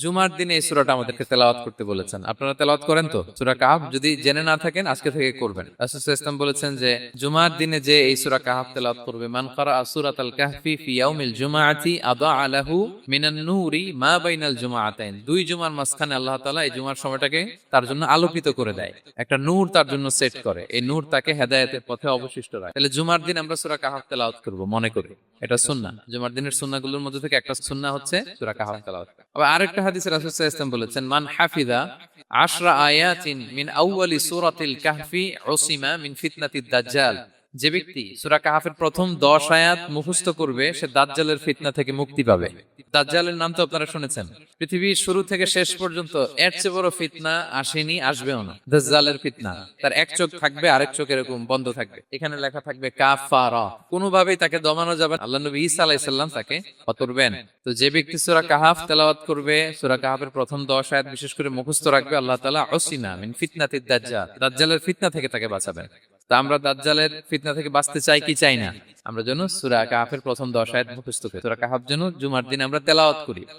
জুমার দিনে এই সূরাটা আমাদেরকে তেলাওয়াত করতে বলেছেন। আপনারা তেলাওয়াত করেন তো সূরা কাহফ? যদি জেনে না থাকেন আজকে থেকে করবেন। রাসূল সাল্লাল্লাহু আলাইহি ওয়াসাল্লাম বলেছেন যে জুমার দিনে যে এই সূরা কাহফ তেলাওয়াত করবে, মান ক্বারাআ সূরাতাল কাহফি ফি ইয়াউমিল জুমআতি আদাআ লাহু মিনান নূরি মা বাইনাল জুমআতাইন। দুই জুমার মাঝখানে আল্লাহ তাআলা এই জুমার সময়টাকে তার জন্য আলোকিত করে দেয়, একটা নূর তার জন্য সেট করে, এই নূর তাকে হেদায়েতের পথে অবশিষ্ট রাখে। তাহলে জুমার দিন আমরা সূরা কাহফ তেলাওয়াত করব মনে করি, এটা সুন্নাহ। জুমার দিনের সুন্নাহগুলোর মধ্যে থেকে একটা সুন্নাহ হচ্ছে সূরা কাহফ তেলাওয়াত। আবার আরেকটা হাদিসে রাসূল সাল্লাল্লাহু আলাইহি ওয়াসাল্লাম বলেছেন, মান হাফিযা 10 আয়াতিন মিন আউয়ালি সূরাতিল কাহফি উসিমা মিন ফিতনাতিদ দাজ্জাল। যে ব্যক্তি সূরা কাহফের প্রথম 10 আয়াত মুখস্থ করবে সে দাজ্জালের ফিতনা থেকে মুক্তি পাবে। দাজ্জালের নাম তো আপনারা শুনেছেন, পৃথিবীর শুরু থেকে শেষ পর্যন্ত এর চেয়ে বড় ফিতনা আসেনি, আসবেও না। দাজ্জালের ফিতনা, তার এক চোখ থাকবে, আরেক চোখ এরকম বন্ধ থাকবে, এখানে লেখা থাকবে কাফারা, কোনোভাবেই তাকে দমানো যাবে না। আল্লাহ নবী ঈসা আলাইহিস সালাম তাকে অতরবেন। তো যে ব্যক্তি সূরা কাহফ তেলাওয়াত করবে, সূরা কাহফের প্রথম 10 আয়াত বিশেষ করে মুখস্থ রাখবে, আল্লাহ তাআলা উসিনা মিন ফিতনাতিদ দাজ্জাল, দাজ্জালের ফিতনা থেকে তাকে বাঁচাবেন। তা আমরা দাজ্জালের ফিতনা থেকে বাঁচতে চাই কি চাই না? আমরা যেন সূরা কাহফের প্রথম 10 আয়াত মুখস্থ করি, সূরা কাহফ যেন জুমার দিন আমরা তেলাওয়াত করি।